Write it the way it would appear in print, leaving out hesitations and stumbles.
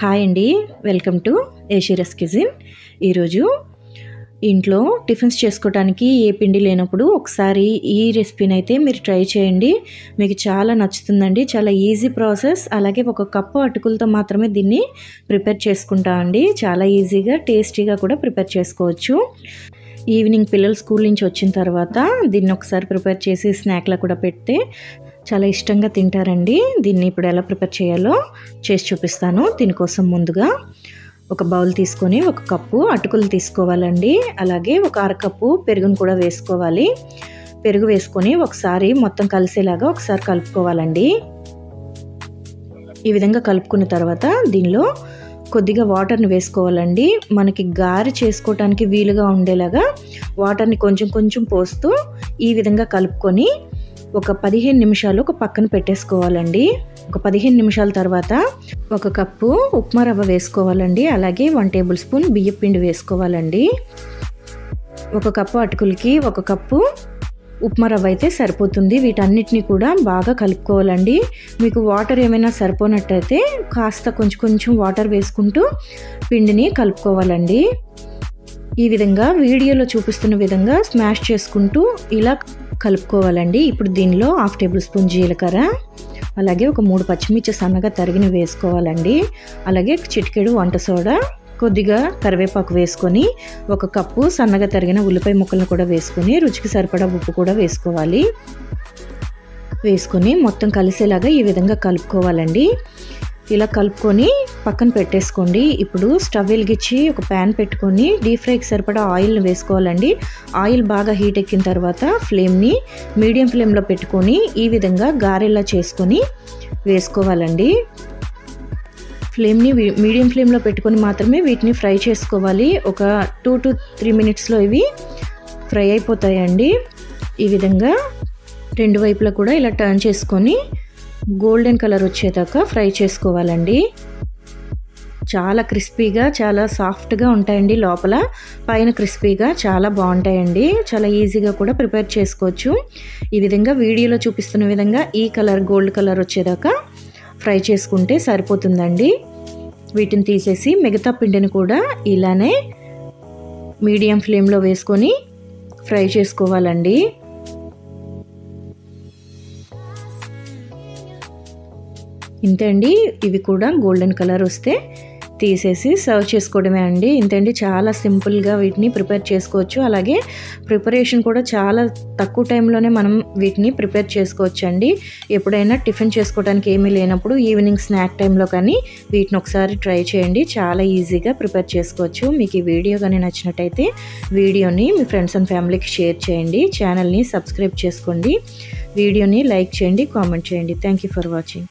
Hi అండి, welcome to ఏషిరస్ kitchen. ఈరోజు ఇంట్లో టిఫిన్స్ చేసుకోవడానికి ఏ పిండి లేనప్పుడు ఒకసారి ఈ రెసిపీని అయితే మీరు ట్రై చేయండి. మీకు చాలా నచ్చుతుందండి. చాలా ఈజీ ప్రాసెస్. అలాగే ఒక కప్పు అటుకులతో మాత్రమే దీన్ని ప్రిపేర్ చేసుకుంటా అండి. చాలా ఈజీగా టేస్టీగా కూడా ప్రిపేర్ చేసుకోవచ్చు. ఈవినింగ్ పిల్లలు స్కూల్ నుంచి వచ్చిన తర్వాత దీన్ని ఒకసారి ప్రిపేర్ చేసి స్నాక్లా కూడా పెడితే చాలా ఇష్టంగా తింటారండి. దీన్ని ఇప్పుడు ఎలా ప్రిపేర్ చేయాలో చేసి చూపిస్తాను. దీనికోసం ముందుగా ఒక బౌల్ తీసుకొని ఒక కప్పు అటుకులు తీసుకోవాలండి. అలాగే ఒక అరకప్పు పెరుగును కూడా వేసుకోవాలి. పెరుగు వేసుకొని ఒకసారి మొత్తం కలిసేలాగా ఒకసారి కలుపుకోవాలండి. ఈ విధంగా కలుపుకున్న తర్వాత దీనిలో కొద్దిగా వాటర్ని వేసుకోవాలండి. మనకి గారె చేసుకోవటానికి వీలుగా ఉండేలాగా వాటర్ని కొంచెం కొంచెం పోస్తూ ఈ విధంగా కలుపుకొని ఒక 15 నిమిషాలు ఒక పక్కన పెట్టేసుకోవాలండి. ఒక 15 నిమిషాల తర్వాత ఒక కప్పు ఉప్మా రవ్వ వేసుకోవాలండి. అలాగే 1 టేబుల్ స్పూన్ బియ్యం పిండి వేసుకోవాలండి. ఒక కప్పు అటుకులకి ఒక కప్పు ఉప్మా రవ్వ అయితే సరిపోతుంది. వీటన్నిటిని కూడా బాగా కలుపుకోవాలండి. మీకు వాటర్ ఏమైనా సరిపోనట్టయితే కాస్త కొంచెం కొంచెం వాటర్ వేసుకుంటూ పిండిని కలుపుకోవాలండి. ఈ విధంగా వీడియోలో చూపిస్తున్న విధంగా స్మాష్ చేసుకుంటూ ఇలా కలుపుకోవాలండి. ఇప్పుడు దీనిలో 1/2 టేబుల్ స్పూన్ జీలకర్ర, అలాగే ఒక 3 పచ్చిమిర్చి సన్నగా తరిగిన వేసుకోవాలండి. అలాగే చిటికెడు వంట సోడా, కొద్దిగా కరివేపాకు వేసుకొని ఒక కప్పు సన్నగా తరిగిన ఉల్లిపాయ ముక్కలను కూడా వేసుకొని రుచికి సరిపడా ఉప్పు కూడా వేసుకోవాలి. వేసుకొని మొత్తం కలిసేలాగా ఈ విధంగా కలుపుకోవాలండి. ఇలా కలుపుకొని పక్కన పెట్టేసుకోండి. ఇప్పుడు స్టవ్ వెలిగించి ఒక ప్యాన్ పెట్టుకొని డీప్ ఫ్రైకి సరిపడా ఆయిల్ని వేసుకోవాలండి. ఆయిల్ బాగా హీట్ ఎక్కిన తర్వాత ఫ్లేమ్ని మీడియం ఫ్లేమ్లో పెట్టుకొని ఈ విధంగా గారెలా చేసుకొని వేసుకోవాలండి. ఫ్లేమ్ని మీడియం ఫ్లేమ్లో పెట్టుకొని మాత్రమే వీటిని ఫ్రై చేసుకోవాలి. ఒక 2 to 3 మినిట్స్లో ఇవి ఫ్రై అయిపోతాయండి. ఈ విధంగా రెండు వైపులా కూడా ఇలా టర్న్ చేసుకొని గోల్డెన్ కలర్ వచ్చేదాకా ఫ్రై చేసుకోవాలండి. చాలా క్రిస్పీగా చాలా సాఫ్ట్గా ఉంటాయండి. లోపల పైన క్రిస్పీగా చాలా బాగుంటాయండి. చాలా ఈజీగా కూడా ప్రిపేర్ చేసుకోవచ్చు. ఈ విధంగా వీడియోలో చూపిస్తున్న విధంగా ఈ కలర్ గోల్డ్ కలర్ వచ్చేదాకా ఫ్రై చేసుకుంటే సరిపోతుందండి. వీటిని తీసేసి మిగతా పిండిని కూడా ఇలానే మీడియం ఫ్లేమ్లో వేసుకొని ఫ్రై చేసుకోవాలండి. ఇంతే అండి. ఇవి కూడా గోల్డెన్ కలర్ వస్తే తీసేసి సర్వ్ చేసుకోవడమే అండి. ఇంతండి, చాలా సింపుల్గా వీటిని ప్రిపేర్ చేసుకోవచ్చు. అలాగే ప్రిపరేషన్ కూడా చాలా తక్కువ టైంలోనే మనం వీటిని ప్రిపేర్ చేసుకోవచ్చు అండి. ఎప్పుడైనా టిఫిన్ చేసుకోవడానికి ఏమీ లేనప్పుడు ఈవినింగ్ స్నాక్ టైంలో కానీ వీటిని ఒకసారి ట్రై చేయండి. చాలా ఈజీగా ప్రిపేర్ చేసుకోవచ్చు. మీకు ఈ వీడియో కానీ నచ్చినట్టయితే వీడియోని మీ ఫ్రెండ్స్ అండ్ ఫ్యామిలీకి షేర్ చేయండి. ఛానల్ని సబ్స్క్రైబ్ చేసుకోండి. వీడియోని లైక్ చేయండి, కామెంట్ చేయండి. Thank you for watching.